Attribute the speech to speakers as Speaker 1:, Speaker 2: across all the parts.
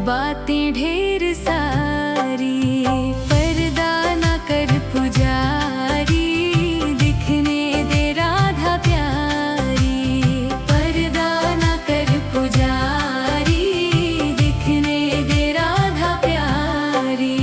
Speaker 1: बातें ढेर सारी, पर्दा ना कर पुजारी, दिखने दे राधा प्यारी। पर्दा ना कर पुजारी, दिखने दे राधा प्यारी।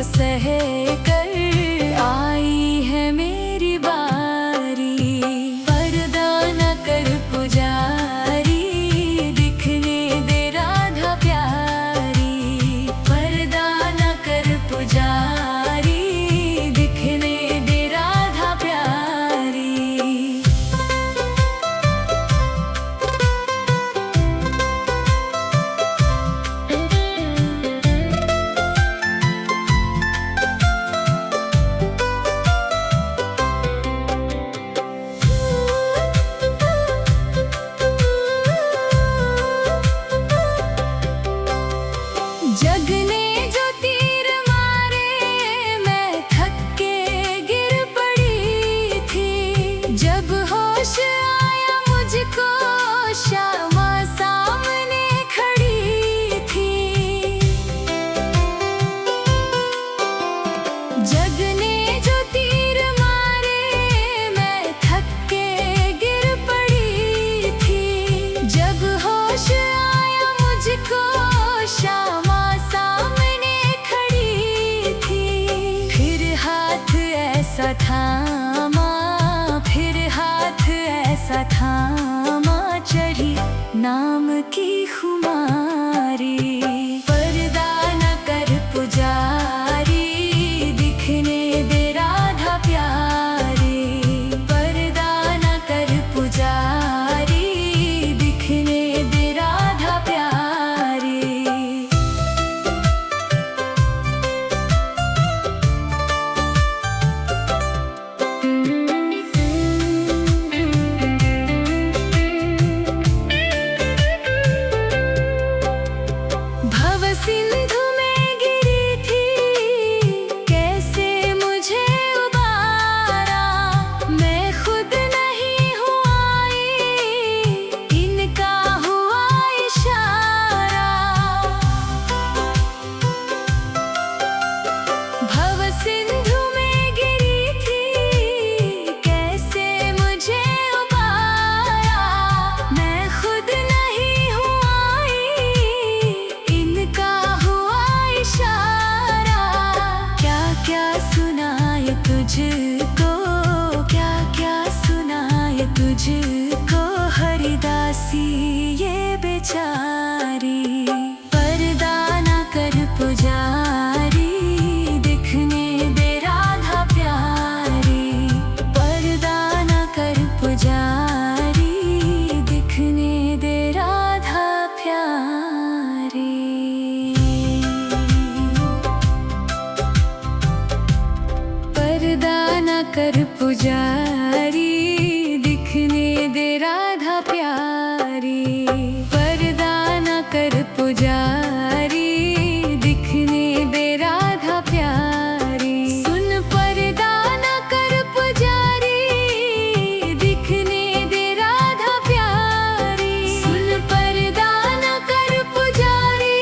Speaker 1: सह कर आई है मेरी बारी, पर्दा न कर पुजारी, दिखने दे राधा प्यारी। पर्दा न कर पुजारी, दिखने दे राधा प्यारी। जग ने जो तीर मारे, मैं थक के गिर पड़ी थी। जब होश आया मुझको, श्यामा सामने खड़ी थी। जग ने जो तीर मारे, मैं थक के गिर पड़ी थी। जब होश आया मुझको, श्यामा ऐसा थामा, फिर हाथ ऐसा थामा, चढ़ी नाम की खुमारी। पर्दा न कर पुजारी, दिखने दे राधा प्यारी। पर्दा न कर पुजारी, दिखने दे राधा प्यारी। सिंधु में गिरी थी, कैसे मुझे उबारा। मैं खुद नहीं हूँ आई, इनका हुआ इशारा। भव सिंधु में गिरी थी, कैसे मुझे उबारा। मैं खुद नहीं हूँ आई, इनका इशारा। क्या क्या सुनाए तुझको, क्या क्या सुनाए तुझको, हरिदासी ये बेचारी। पर्दा न कर पुजारी, दिखने दे राधा प्यारी। पर्दा न कर पुजारी, दिखने दे राधा प्यारी। पर्दा न कर पुजारी, दिखने दे राधा प्यारी। पर्दा न कर पुजारी, दिखने दे राधा प्यारी। सुन पर्दा न कर पुजारी, दिखने दे राधा प्यारी। सुन पर्दा न कर पुजारी,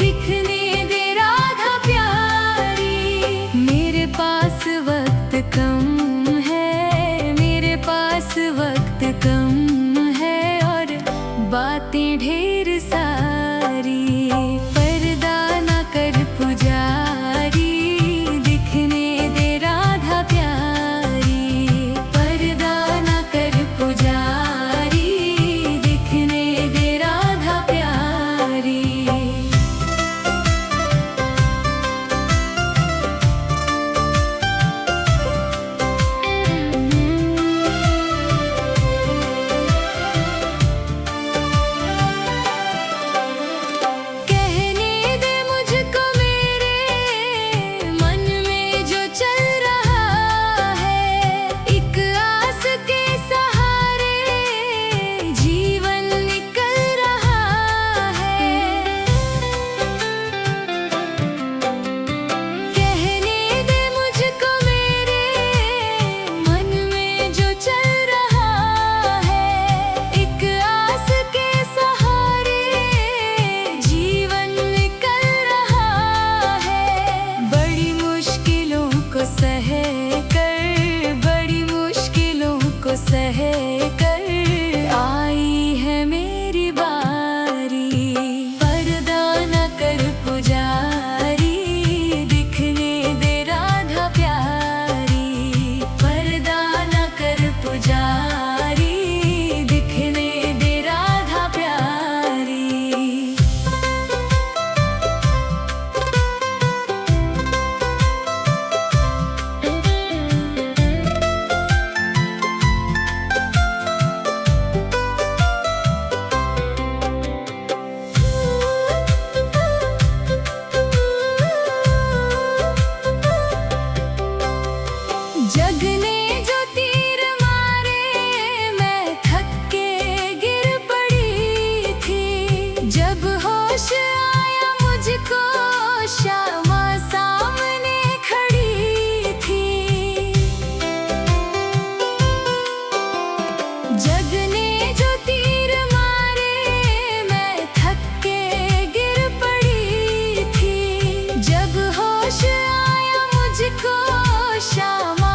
Speaker 1: दिखने दे राधा प्यारी। मेरे पास वक्त कम है, कह कर आई है मेरी बारी। पर्दा न कर पुजारी, दिखने दे राधा प्यारी। पर्दा न कर पुजारी, दिखने दे राधा प्यारी। जग ने जो तीर मारे, मैं थक के गिर पड़ी थी। जब होश आया मुझको, श्यामा सामने खड़ी थी। जग ने जो तीर मारे, मैं थक के गिर पड़ी थी। जब होश आया मुझको, श्यामा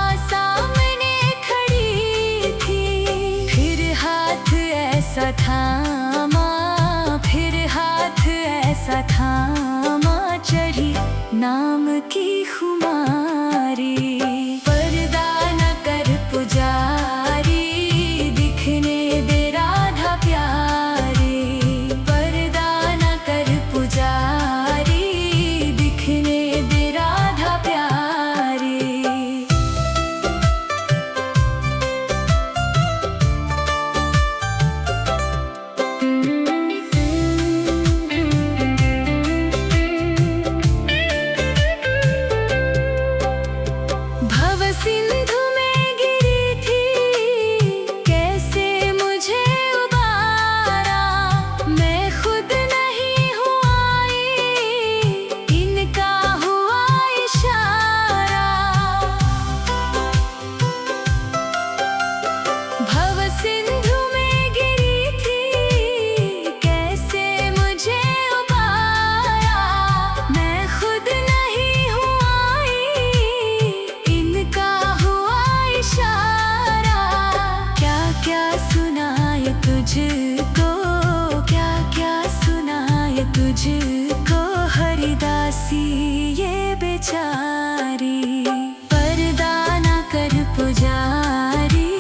Speaker 1: ऐसा थामा, फिर हाथ ऐसा थामा, चढ़ी नाम की खुमारी। पर्दा न कर पुजारी, दिखने दे राधा प्यारी। पर्दा न कर पुजारी, दिखने दे राधा प्यारी। सिंधु में गिरी थी, कैसे मुझे उबारा। मैं खुद नहीं हूँ आई, इनका हुआ इशारा। भव सिंधु में गिरी थी, कैसे मुझे उबारा। मैं खुद नहीं हूँ आई, इनका इशारा। क्या क्या सुनाए तुझको, क्या क्या सुनाए तुझको, हरिदासी ये बेचारी। पर्दा न कर पुजारी,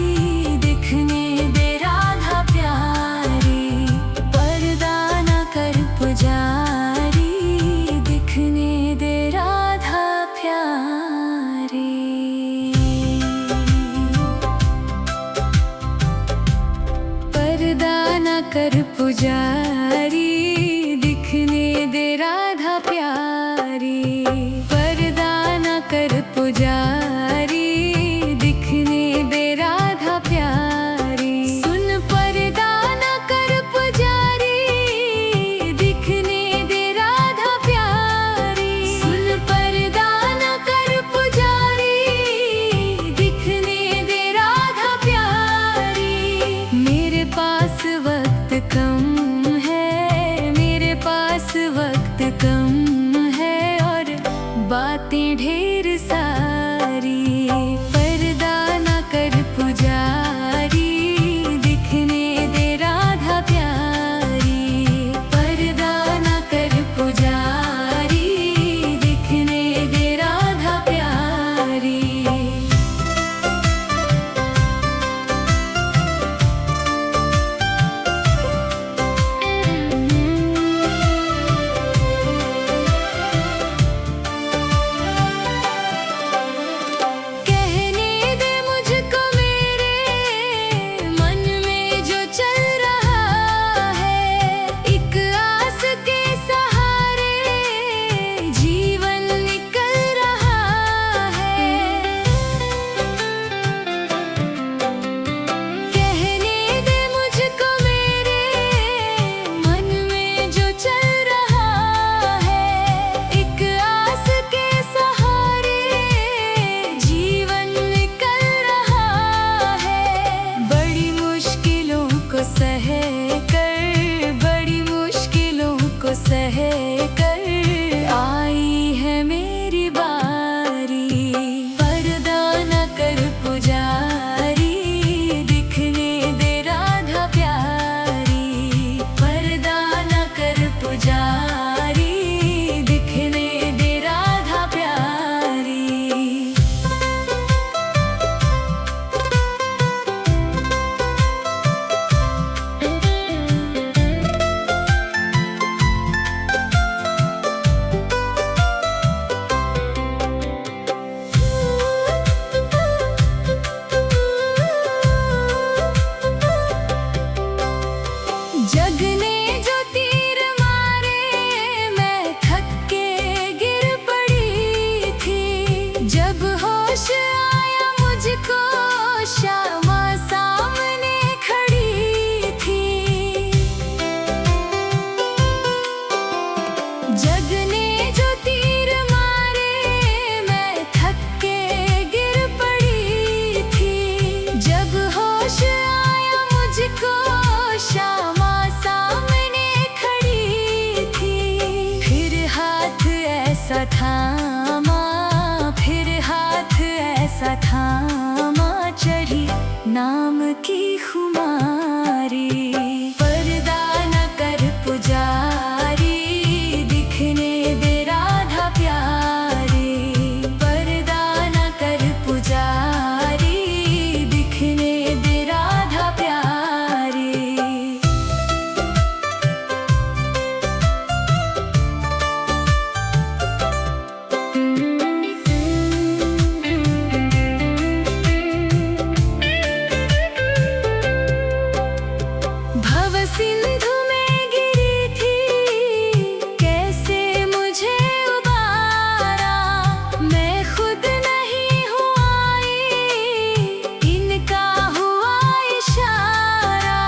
Speaker 1: दिखने दे राधा प्यारी। पर्दा न कर पुजारी, दिखने दे राधा प्यारी। पर्दा न कर पुजारी, दिखने दे राधा प्यारी। पर्दा न कर पुजारी, दिखने दे राधा प्यारी। सुन पर्दा न कर पुजारी, दिखने दे राधा प्यारी। सुन पर्दा न कर पुजारी, दिखने दे राधा प्यारी। मेरे पास वक्त कम है, की खुमारी। पर्दा न कर पुजारी, दिखने दे राधा प्यारी। पर्दा न कर पुजारी, दिखने दे राधा प्यारी। भव सिंधु में गिरी थी, कैसे मुझे उबारा। मैं खुद नहीं हूँ आई, इनका हुआ इशारा।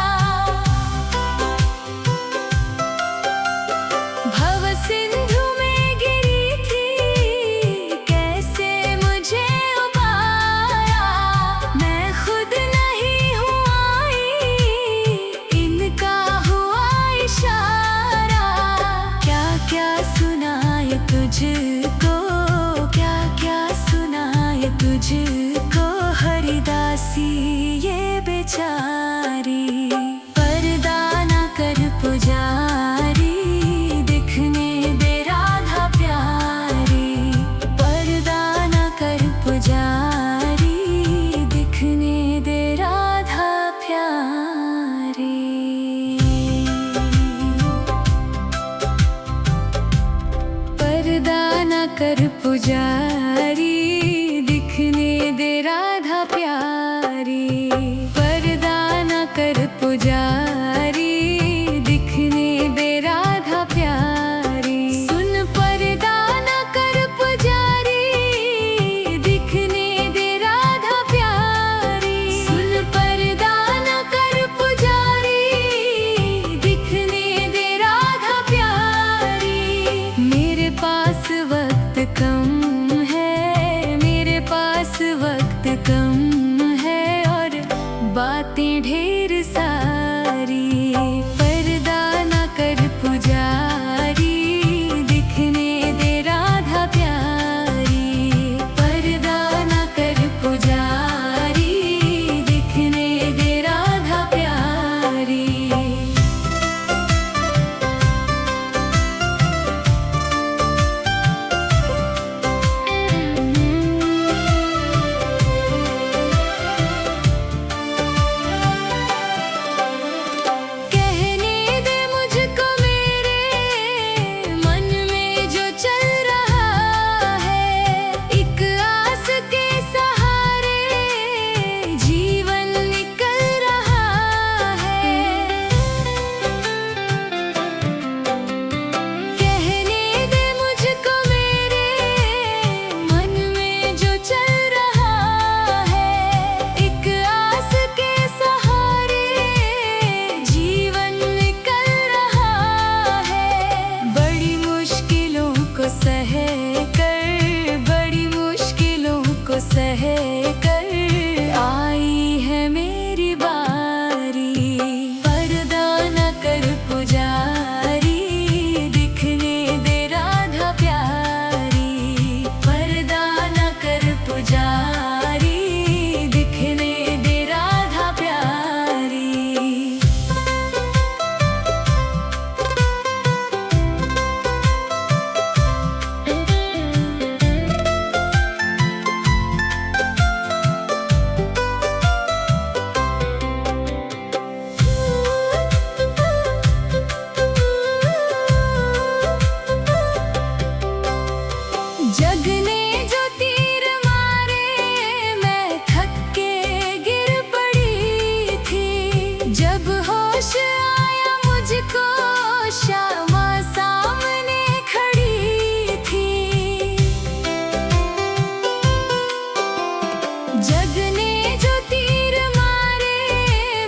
Speaker 1: भव सिंधु में गिरी थी, कैसे मुझे उबारा। मैं खुद नहीं हूँ आई, इनका हुआ इशारा। क्या क्या सुनाए तुझको, क्या क्या सुनाए तुझको, हरिदासी ये बेचारी। पर्दा न कर पुजारी, दिखने दे राधा प्यारी। पर्दा न कर पुजारी, दिखने दे राधा प्यारी। पर्दा न कर पुजारी, दिखने दे राधा प्यारी। पर्दा न कर पुजारी, दिखने दे राधा प्यारी। सुन पर्दा न कर पुजारी, दिखने दे राधा प्यारी। सुन पर्दा न कर पुजारी, दिखने दे राधा प्यारी। मेरे पास वक्त कम है, मेरे पास वक्त कम है, और बातें ढेर सारी। पर्दा न कर पुजारी, दिखने दे राधा प्यारी। पर्दा न कर पुजारी, दिखने दे राधा प्यारी। कहने दे मुझको मेरे मन में जो चल रहा है। एक आस के सहारे जीवन निकल रहा है। कहने दे मुझको मेरे मन में जो चल रहा है। एक आस के सहारे जीवन निकल रहा है। बड़ी मुश्किलों को सह कर, बड़ी मुश्किलों को सह कर, आई है मेरी बारी। पर्दा न कर पुजारी, दिखने दे राधा प्यारी। पर्दा न कर पुजारी, दिखने दे राधा प्यारी। जगने जो तीर मारे, मैं थक के गिर पड़ी थी। जब होश आया मुझको, श्यामा सामने खड़ी थी। जगने जो तीर मारे,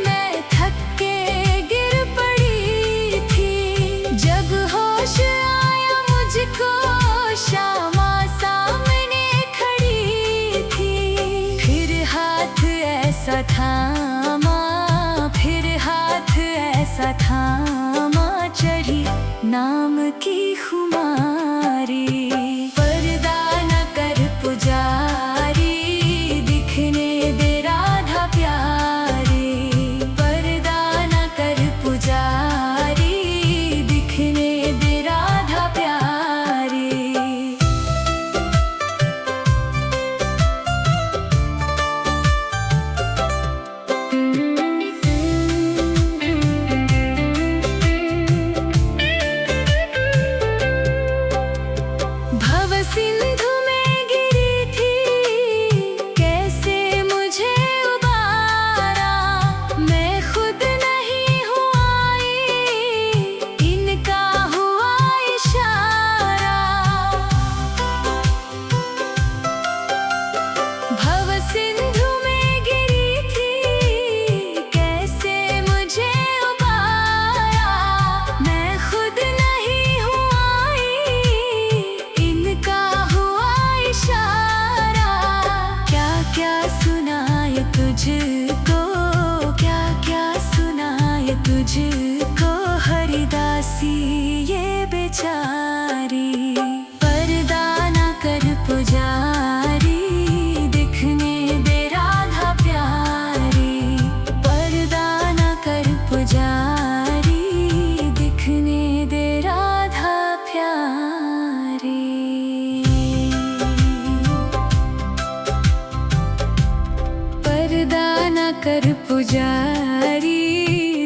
Speaker 1: मैं थक के गिर पड़ी थी। जब होश आया मुझको, श्यामा सामने खड़ी थी। फिर हाथ ऐसा थामा, फिर हाथ ऐसा थामा, चढ़ी नाम की खुमारी। पर्दा न कर पुजारी, दिखने दे राधा प्यारी। सुनाए तुझको, क्या क्या सुनाए तुझको, हरिदासी ये बेचारी। पर्दा ना कर पुजारी, दिखने दे राधा प्यारी। पर्दा ना कर पुजारी, दिखने दे राधा प्यारी। पर्दा ना कर पुजारी,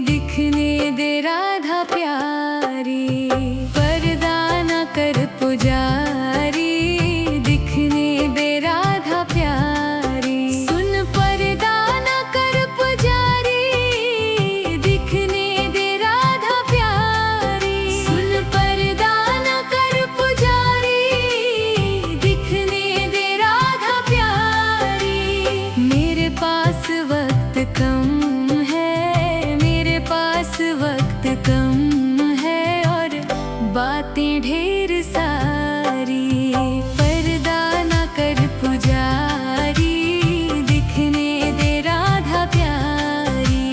Speaker 1: दिखने दे राधा प्यारी। पर्दा ना कर पुजारी, दिखने दे राधा प्यारी। सुन पर्दा ना कर पुजारी, दिखने दे राधा प्यारी। सुन पर्दा ना कर पुजारी, दिखने दे राधा प्यारी। मेरे पास वक्त कम है, मेरे पास वक्त कम है, और बातें ढेर सारी। पर्दा ना कर पुजारी, दिखने दे राधा प्यारी।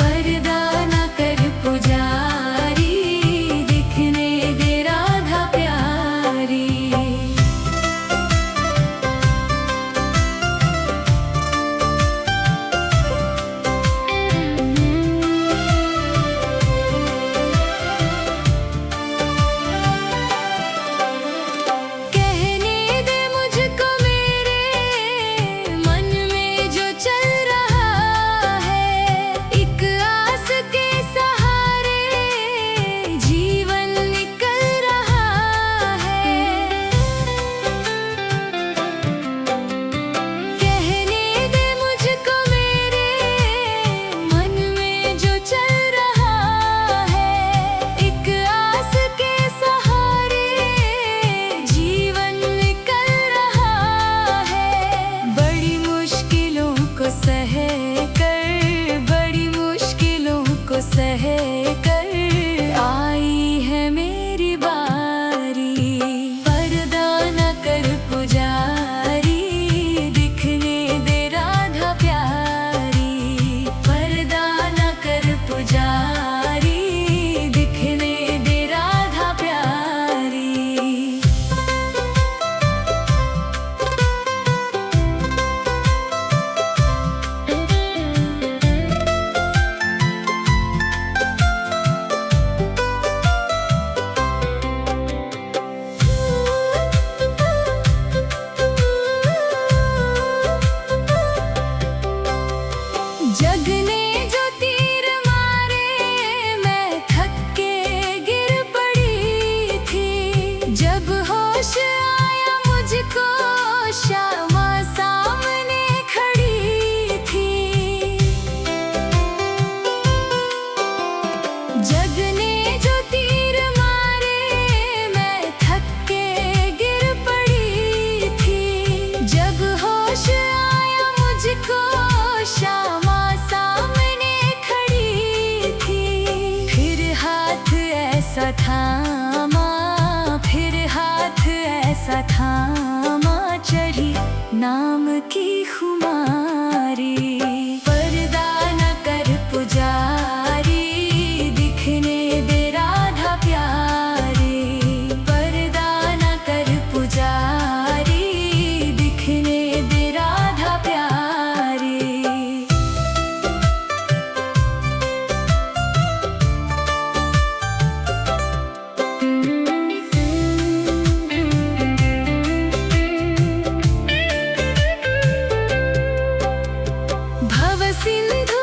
Speaker 1: पर्दा ना कर पुजारी, दिखने दे राधा प्यारी। कहने दे मुझको मेरे मन में जो चल रहा है, एक आस के सहारे जीवन निकल रहा है। कहने दे मुझको मेरे मन में जो चल रहा है, एक आस के सहारे जीवन निकल रहा है। बड़ी मुश्किलों को सह कर, बड़ी मुश्किलों को सह कर आई है मेरी बारी। पर्दा ना कर पुजारी, दिखने दे राधा प्यारी। पर्दा ना कर पुजारी, दिखने दे राधा प्यारी। जग ने जो तीर मारे, मैं थक के गिर पड़ी थी। जब होश आया मुझको, श्यामा सामने खड़ी थी। जग ने जो तीर मारे, मैं थक के गिर पड़ी थी। जब होश आया मुझको, श्यामा सामने खड़ी थी। फिर हाथ ऐसा थामा, फिर हाथ ऐसा थामा, चढ़ी नाम की खुमारी। पर्दा ना कर पुजारी, दिखने दे राधा प्यारी। पर्दा ना कर पुजारी, दिखने दे राधा प्यारी। भव सिंधु